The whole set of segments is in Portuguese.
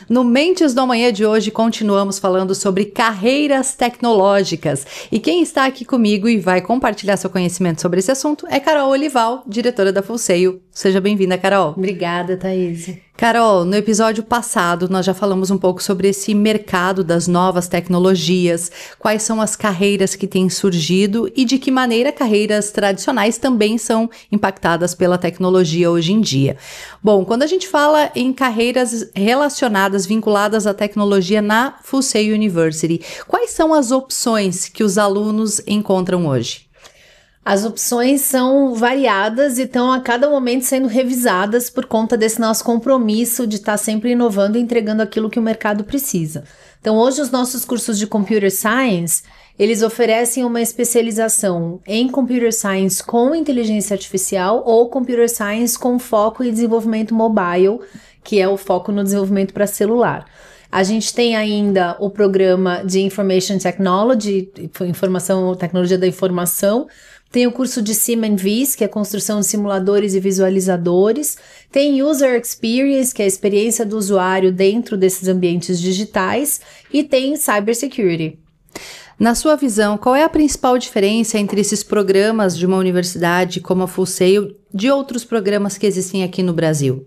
No Mentes do Amanhã de hoje, continuamos falando sobre carreiras tecnológicas. E quem está aqui comigo e vai compartilhar seu conhecimento sobre esse assunto é Carol Olival, diretora da Full Sail. Seja bem-vinda, Carol. Obrigada, Thaís. Carol, no episódio passado nós já falamos um pouco sobre esse mercado das novas tecnologias, quais são as carreiras que têm surgido e de que maneira carreiras tradicionais também são impactadas pela tecnologia hoje em dia. Bom, quando a gente fala em carreiras relacionadas, vinculadas à tecnologia na Full Sail University, quais são as opções que os alunos encontram hoje? As opções são variadas e estão a cada momento sendo revisadas por conta desse nosso compromisso de estar sempre inovando e entregando aquilo que o mercado precisa. Então, hoje os nossos cursos de Computer Science, eles oferecem uma especialização em Computer Science com inteligência artificial ou Computer Science com foco em desenvolvimento mobile, que é o foco no desenvolvimento para celular. A gente tem ainda o programa de Information Technology, tecnologia da informação. Tem o curso de SimViz, que é construção de simuladores e visualizadores. Tem User Experience, que é a experiência do usuário dentro desses ambientes digitais. E tem Cybersecurity. Na sua visão, qual é a principal diferença entre esses programas de uma universidade como a Full Sail de outros programas que existem aqui no Brasil?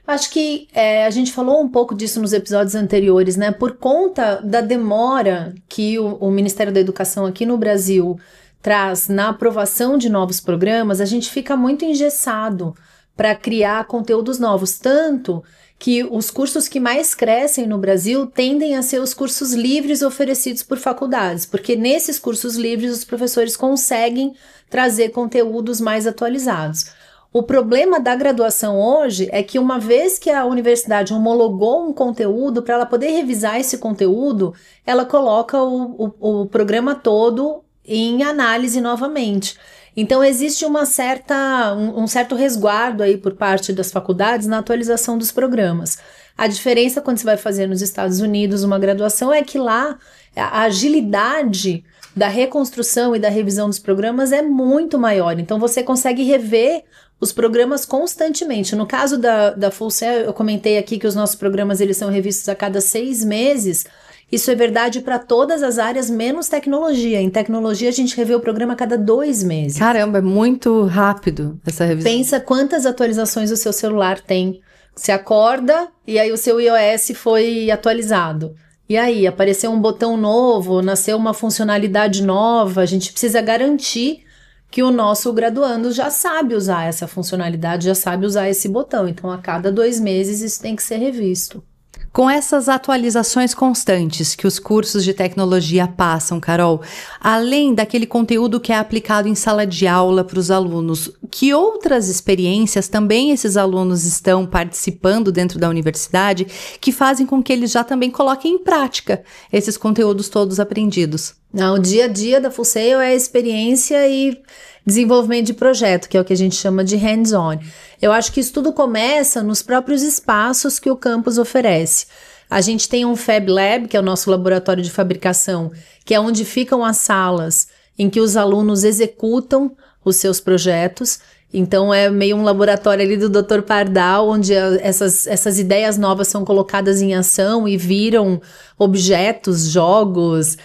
Acho que a gente falou um pouco disso nos episódios anteriores, né? Por conta da demora que o Ministério da Educação aqui no Brasil traz na aprovação de novos programas, a gente fica muito engessado para criar conteúdos novos, tanto que os cursos que mais crescem no Brasil tendem a ser os cursos livres oferecidos por faculdades, porque nesses cursos livres os professores conseguem trazer conteúdos mais atualizados. O problema da graduação hoje é que uma vez que a universidade homologou um conteúdo, para ela poder revisar esse conteúdo, ela coloca o programa todo em análise novamente. Então existe um certo resguardo aí por parte das faculdades na atualização dos programas. A diferença quando você vai fazer nos Estados Unidos uma graduação é que lá a agilidade da reconstrução e da revisão dos programas é muito maior. Então você consegue rever os programas constantemente. No caso da Full Sail, eu comentei aqui que os nossos programas eles são revistos a cada 6 meses. Isso é verdade para todas as áreas, menos tecnologia. Em tecnologia, a gente revê o programa a cada 2 meses. Caramba, é muito rápido essa revisão. Pensa quantas atualizações o seu celular tem. Você acorda e aí o seu iOS foi atualizado. E aí, apareceu um botão novo, nasceu uma funcionalidade nova. A gente precisa garantir que o nosso graduando já sabe usar essa funcionalidade, já sabe usar esse botão. Então, a cada 2 meses, isso tem que ser revisto. Com essas atualizações constantes que os cursos de tecnologia passam, Carol, além daquele conteúdo que é aplicado em sala de aula para os alunos, que outras experiências também esses alunos estão participando dentro da universidade que fazem com que eles já também coloquem em prática esses conteúdos todos aprendidos? O dia a dia da Full Sail é experiência e desenvolvimento de projeto, que é o que a gente chama de hands-on. Eu acho que isso tudo começa nos próprios espaços que o campus oferece. A gente tem um Fab Lab, que é o nosso laboratório de fabricação, que é onde ficam as salas em que os alunos executam os seus projetos. Então é meio um laboratório ali do Dr. Pardal, onde essas ideias novas são colocadas em ação e viram objetos, jogos,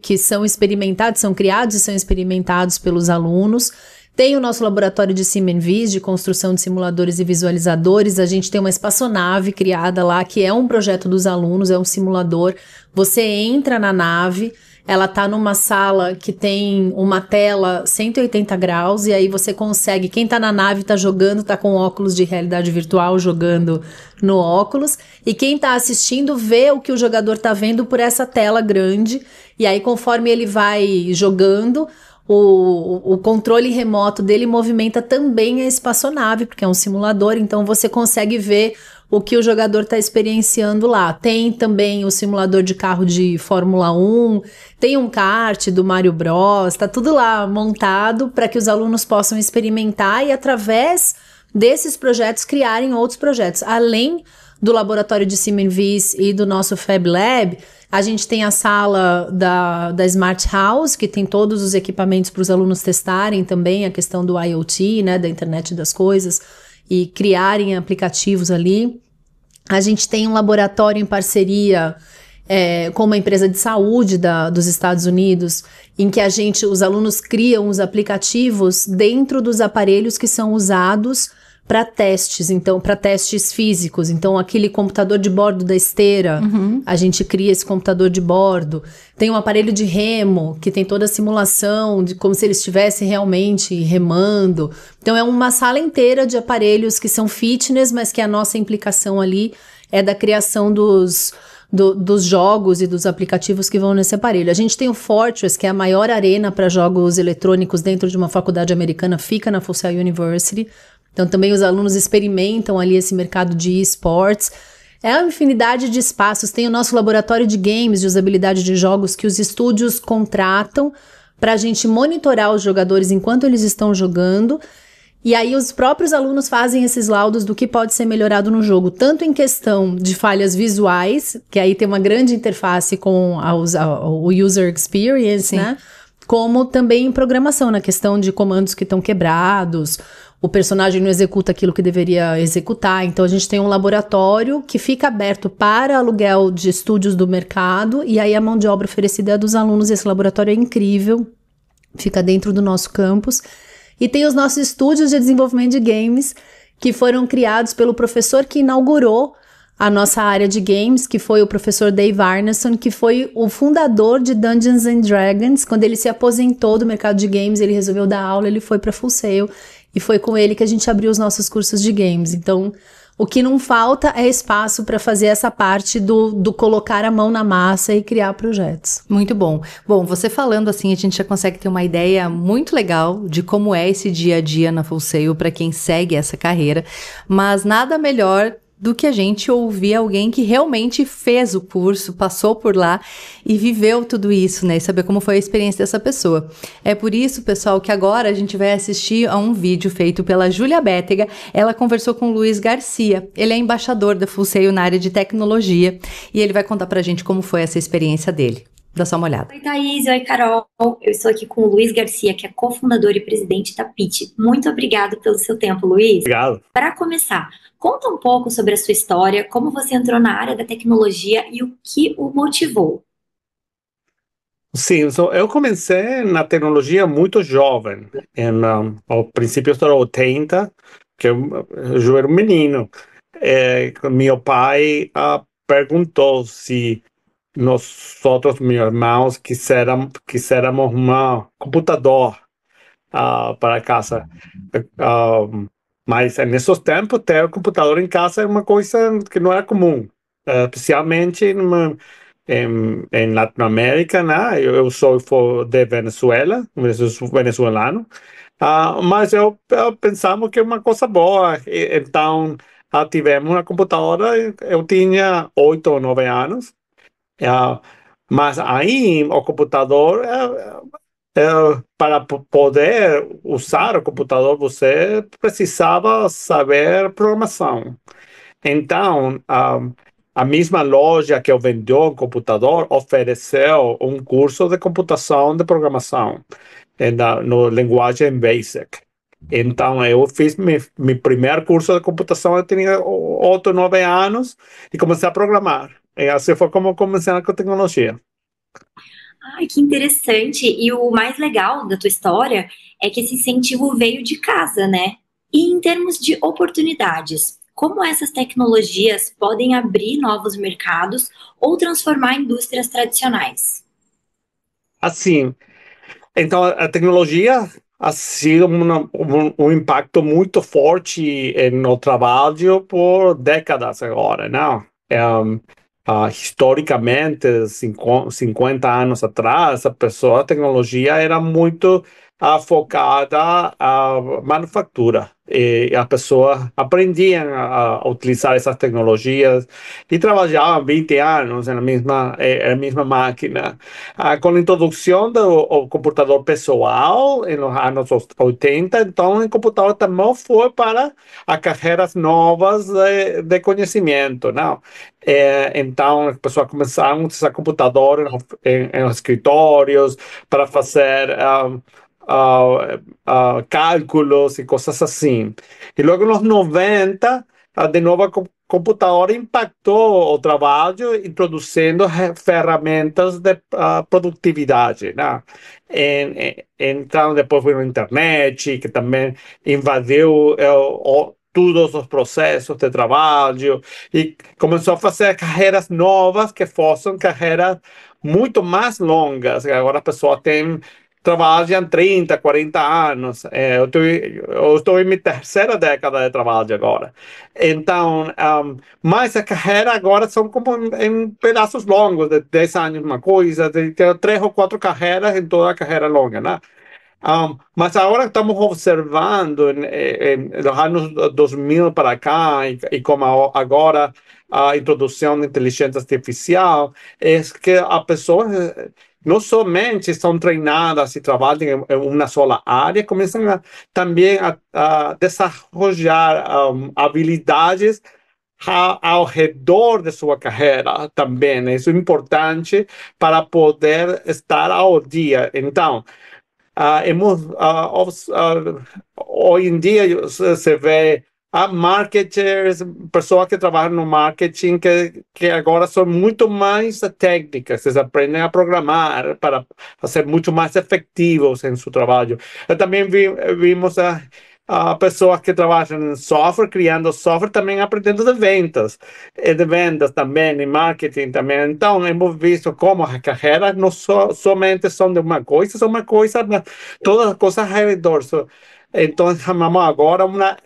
que são experimentados, são criados e são experimentados pelos alunos. Tem o nosso laboratório de SimViz, de construção de simuladores e visualizadores. A gente tem uma espaçonave criada lá, que é um projeto dos alunos, é um simulador. Você entra na nave, ela tá numa sala que tem uma tela 180 graus, e aí você consegue, quem tá na nave tá jogando, tá com óculos de realidade virtual jogando no óculos, e quem tá assistindo vê o que o jogador tá vendo por essa tela grande, e aí conforme ele vai jogando, o controle remoto dele movimenta também a espaçonave, porque é um simulador, então você consegue ver o que o jogador está experienciando lá. Tem também o simulador de carro de Fórmula 1, tem um kart do Mario Bros, tá tudo lá montado para que os alunos possam experimentar e através desses projetos criarem outros projetos. Além do laboratório de SimViz e do nosso Fab Lab, a gente tem a sala da Smart House, que tem todos os equipamentos para os alunos testarem também a questão do IoT, né, da internet das coisas, e criarem aplicativos ali. A gente tem um laboratório em parceria com uma empresa de saúde dos Estados Unidos, em que os alunos criam os aplicativos dentro dos aparelhos que são usados para testes, então, para testes físicos. Então, aquele computador de bordo da esteira, a gente cria esse computador de bordo. Tem um aparelho de remo, que tem toda a simulação, de como se ele estivesse realmente remando. Então, é uma sala inteira de aparelhos que são fitness, mas que a nossa implicação ali é da criação dos jogos e dos aplicativos que vão nesse aparelho. A gente tem o Fortress, que é a maior arena para jogos eletrônicos dentro de uma faculdade americana, fica na Full Sail University. Então também os alunos experimentam ali esse mercado de esportes. É uma infinidade de espaços. Tem o nosso laboratório de games, de usabilidade de jogos, que os estúdios contratam para a gente monitorar os jogadores enquanto eles estão jogando. E aí os próprios alunos fazem esses laudos do que pode ser melhorado no jogo, tanto em questão de falhas visuais, que aí tem uma grande interface com o user experience, né? Como também em programação, na questão de comandos que estão quebrados, o personagem não executa aquilo que deveria executar. Então a gente tem um laboratório que fica aberto para aluguel de estúdios do mercado, e aí a mão de obra oferecida é dos alunos. Esse laboratório é incrível, fica dentro do nosso campus. E tem os nossos estúdios de desenvolvimento de games, que foram criados pelo professor que inaugurou a nossa área de games, que foi o professor Dave Arneson, que foi o fundador de Dungeons and Dragons. Quando ele se aposentou do mercado de games, ele resolveu dar aula, ele foi para Full Sail, e foi com ele que a gente abriu os nossos cursos de games. Então, o que não falta é espaço para fazer essa parte do colocar a mão na massa e criar projetos. Muito bom. Bom, você falando assim, a gente já consegue ter uma ideia muito legal de como é esse dia a dia na Full Sail para quem segue essa carreira, mas nada melhor do que a gente ouvir alguém que realmente fez o curso, passou por lá e viveu tudo isso, né? E saber como foi a experiência dessa pessoa. É por isso, pessoal, que agora a gente vai assistir a um vídeo feito pela Júlia Bétega. Ela conversou com o Luiz Garcia. Ele é embaixador da Full Sail na área de tecnologia e ele vai contar pra gente como foi essa experiência dele. Dá só uma olhada. Oi, Thaís. Oi, Carol. Eu estou aqui com o Luiz Garcia, que é cofundador e presidente da Pitch. Muito obrigado pelo seu tempo, Luiz. Obrigado. Para começar, conta um pouco sobre a sua história, como você entrou na área da tecnologia e o que o motivou. Sim, eu comecei na tecnologia muito jovem, ao princípio dos 80, que eu era um menino. Meu pai perguntou se nós outros, meus irmãos, quiseramos um computador para casa. Mas nesses tempos, ter um computador em casa é uma coisa que não era comum, especialmente em Latinoamérica, né? Eu sou de Venezuela, venezuelano, mas eu pensamos que é uma coisa boa. Então, tivemos uma computadora, eu tinha 8 ou 9 anos. Mas aí o computador, para poder usar o computador, você precisava saber programação. Então, a mesma loja que vendeu o computador ofereceu um curso de computação de programação no linguagem BASIC. Então, eu fiz meu primeiro curso de computação, eu tinha 8, 9 anos e comecei a programar. E assim foi como comecei com tecnologia. Ai, que interessante. E o mais legal da tua história é que esse incentivo veio de casa, né? E em termos de oportunidades, como essas tecnologias podem abrir novos mercados ou transformar indústrias tradicionais? Assim, então a tecnologia ha sido um impacto muito forte no trabalho por décadas agora, não? Historicamente, 50 anos atrás, a tecnologia era muito focada à manufatura. E a pessoa aprendia a utilizar essas tecnologias e trabalhavam 20 anos na mesma máquina. Com a introdução do computador pessoal, nos anos 80, então o computador também foi para as carreiras novas de conhecimento, não? Então, as pessoas começaram a usar computadores em escritórios para fazer cálculos e coisas assim. E logo nos 90, de novo computador impactou o trabalho, introduzindo ferramentas de produtividade, né? Então, depois veio a internet, que também invadiu todos os processos de trabalho e começou a fazer carreiras novas que fossem carreiras muito mais longas. Agora a pessoa trabalham 30, 40 anos. Eu estou em minha terceira década de trabalho agora. Então, mas a carreira agora são como em pedaços longos, de 10 anos uma coisa, de 3 ou 4 carreiras em toda a carreira longa, né? Mas agora estamos observando em los anos 2000 para cá, e como agora a introdução da inteligência artificial, é que as pessoas não somente são treinadas e trabalham em uma sola área, começam também a desenvolver habilidades ao redor de sua carreira também. Isso é importante para poder estar ao dia. Então, hoje em dia se vê marketers, pessoas que trabalham no marketing que agora são muito mais técnicas, eles aprendem a programar para ser muito mais efetivos em seu trabalho. Também vimos pessoas que trabalham em software, criando software, também aprendendo de vendas também, em marketing também. Então, hemos visto como as carreiras não somente são de uma coisa, são uma coisa, todas as coisas ao redor. Então, chamamos agora uma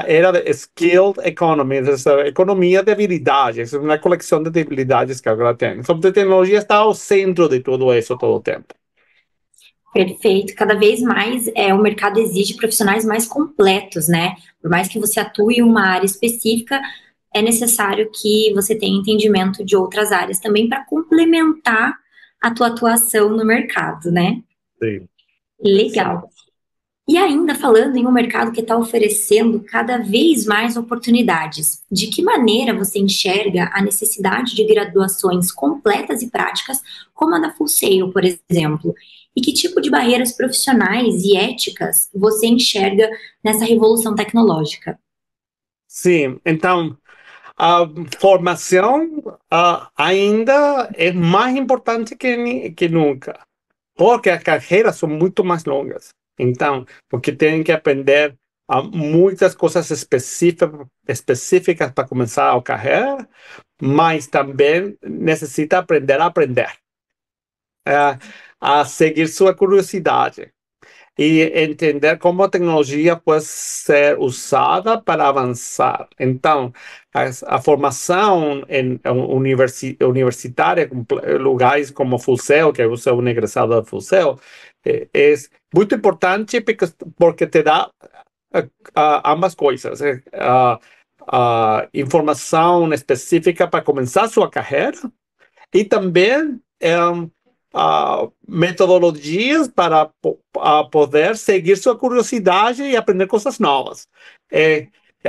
era de skilled economy, essa economia de habilidades, uma coleção de habilidades que agora tem. Então, a tecnologia está ao centro de tudo isso todo o tempo. Perfeito. Cada vez mais o mercado exige profissionais mais completos, né? Por mais que você atue em uma área específica, é necessário que você tenha entendimento de outras áreas também para complementar a tua atuação no mercado, né? Sim. Legal. E ainda falando em um mercado que está oferecendo cada vez mais oportunidades, de que maneira você enxerga a necessidade de graduações completas e práticas, como a da Full Sail, por exemplo? E que tipo de barreiras profissionais e éticas você enxerga nessa revolução tecnológica? Sim, então, a formação ainda é mais importante que nunca, porque as carreiras são muito mais longas. Então, porque tem que aprender muitas coisas específicas para começar a carreira, mas também necessita aprender a aprender, a seguir sua curiosidade e entender como a tecnologia pode ser usada para avançar. Então, a formação universitária, lugares como Full Sail, que eu sou um egressado da Full Sail, é muito importante porque te dá ambas coisas. Informação específica para começar sua carreira e também metodologias para poder seguir sua curiosidade e aprender coisas novas.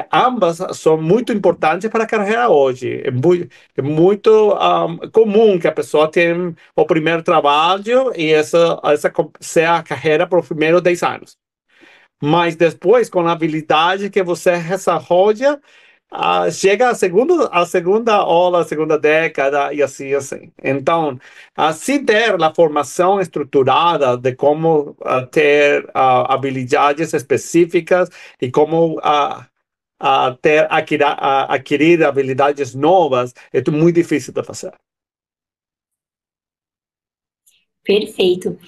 Ambas são muito importantes para a carreira hoje. É muito comum que a pessoa tenha o primeiro trabalho e essa seja a carreira para os primeiros 10 anos. Mas depois, com a habilidade que você desenvolve, chega a segunda aula, a segunda década e assim. Então, se ter a formação estruturada de como ter habilidades específicas e como adquirir habilidades novas, é muito difícil de fazer. Perfeito.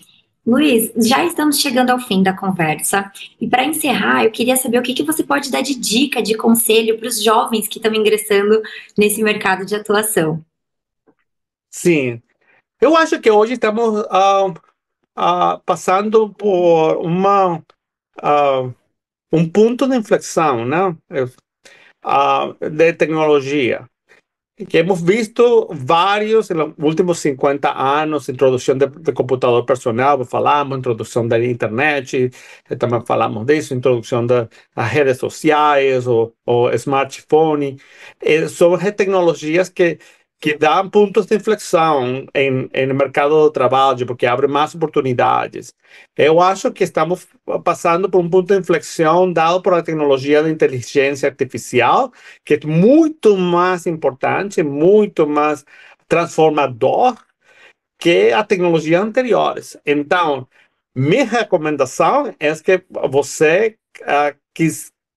Luiz, já estamos chegando ao fim da conversa. E para encerrar, eu queria saber o que você pode dar de dica, de conselho para os jovens que estão ingressando nesse mercado de atuação. Sim, eu acho que hoje estamos passando por um ponto de inflexão, né? De tecnologia. Que hemos visto vários nos últimos 50 anos, introdução de computador personal, falamos, introdução da internet, também falamos disso, introdução das redes sociais, o smartphone. São tecnologias que que dá pontos de inflexão no mercado do trabalho, porque abre mais oportunidades. Eu acho que estamos passando por um ponto de inflexão dado por a tecnologia da inteligência artificial, que é muito mais importante, muito mais transformador que a tecnologia anteriores. Então, minha recomendação é que você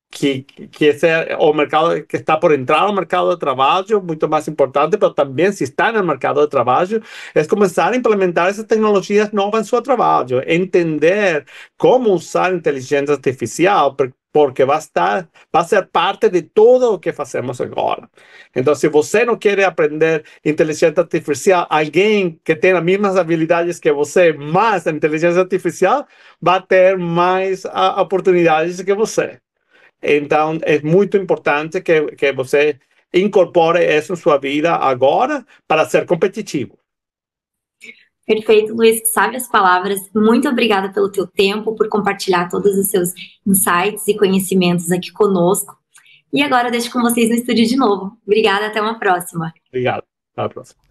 que esse é o mercado que está por entrar no mercado de trabalho, muito mais importante, mas também se está no mercado de trabalho, é começar a implementar essas tecnologias novas em seu trabalho, entender como usar inteligência artificial, porque vai ser parte de tudo o que fazemos agora. Então, se você não quer aprender inteligência artificial, alguém que tem as mesmas habilidades que você, mas a inteligência artificial vai ter mais oportunidades que você. Então, é muito importante que você incorpore isso em sua vida agora para ser competitivo. Perfeito, Luiz, sabe as palavras. Muito obrigada pelo teu tempo, por compartilhar todos os seus insights e conhecimentos aqui conosco. E agora eu deixo com vocês no estúdio de novo. Obrigada, até uma próxima. Obrigado, até a próxima.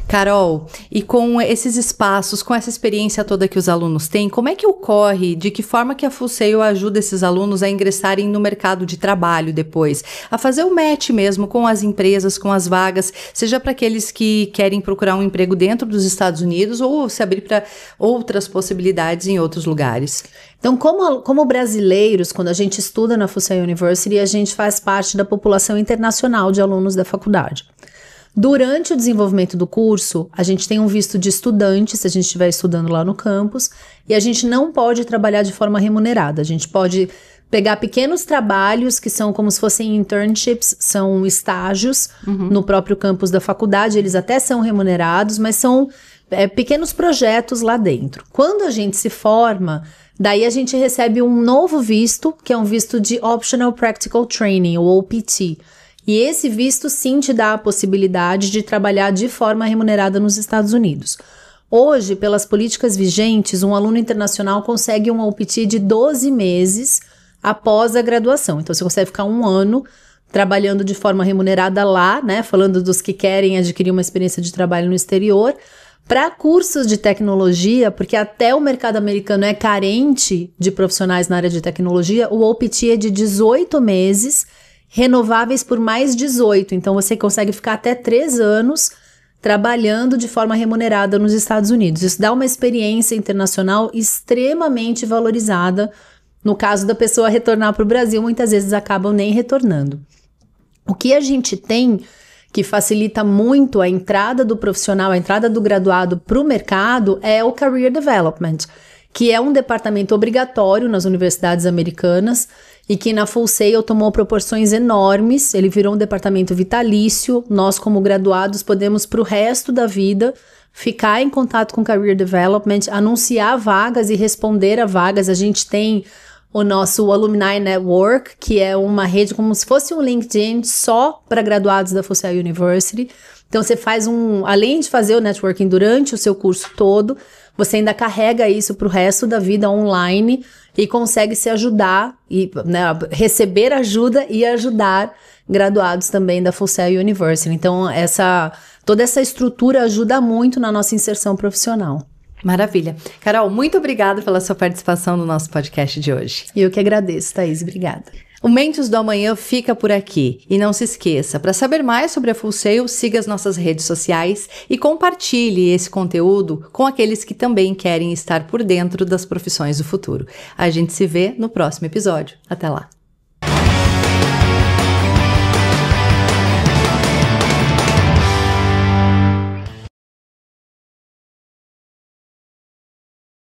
Carol, e com esses espaços, com essa experiência toda que os alunos têm, como é que ocorre, de que forma que a Full Sail ajuda esses alunos a ingressarem no mercado de trabalho depois, a fazer o match mesmo com as empresas, com as vagas, seja para aqueles que querem procurar um emprego dentro dos Estados Unidos ou se abrir para outras possibilidades em outros lugares? Então, como brasileiros, quando a gente estuda na Full Sail University, a gente faz parte da população internacional de alunos da faculdade. Durante o desenvolvimento do curso, a gente tem um visto de estudante, se a gente estiver estudando lá no campus, e a gente não pode trabalhar de forma remunerada. A gente pode pegar pequenos trabalhos que são como se fossem internships, são estágios no próprio campus da faculdade, eles até são remunerados, mas são pequenos projetos lá dentro. Quando a gente se forma, daí a gente recebe um novo visto, que é um visto de Optional Practical Training, ou OPT. E esse visto sim te dá a possibilidade de trabalhar de forma remunerada nos Estados Unidos. Hoje, pelas políticas vigentes, um aluno internacional consegue um OPT de 12 meses após a graduação. Então, você consegue ficar 1 ano trabalhando de forma remunerada lá, né? Falando dos que querem adquirir uma experiência de trabalho no exterior. Para cursos de tecnologia, porque até o mercado americano é carente de profissionais na área de tecnologia, o OPT é de 18 meses, renováveis por mais 18, então você consegue ficar até 3 anos trabalhando de forma remunerada nos Estados Unidos. Isso dá uma experiência internacional extremamente valorizada. No caso da pessoa retornar para o Brasil, muitas vezes acabam nem retornando. O que a gente tem que facilita muito a entrada do profissional, a entrada do graduado para o mercado é o Career Development, que é um departamento obrigatório nas universidades americanas e que na Full Sail tomou proporções enormes. Ele virou um departamento vitalício. Nós, como graduados, podemos para o resto da vida ficar em contato com Career Development, anunciar vagas e responder a vagas. A gente tem o nosso Alumni Network, que é uma rede como se fosse um LinkedIn só para graduados da Full Sail University. Então você faz além de fazer o networking durante o seu curso todo, você ainda carrega isso para o resto da vida online e consegue se ajudar, e receber ajuda e ajudar graduados também da Full Sail University. Então toda essa estrutura ajuda muito na nossa inserção profissional. Maravilha. Carol, muito obrigada pela sua participação no nosso podcast de hoje. Eu que agradeço, Thaís. Obrigada. O Mentes do Amanhã fica por aqui. E não se esqueça, para saber mais sobre a Full Sail, siga as nossas redes sociais e compartilhe esse conteúdo com aqueles que também querem estar por dentro das profissões do futuro. A gente se vê no próximo episódio. Até lá.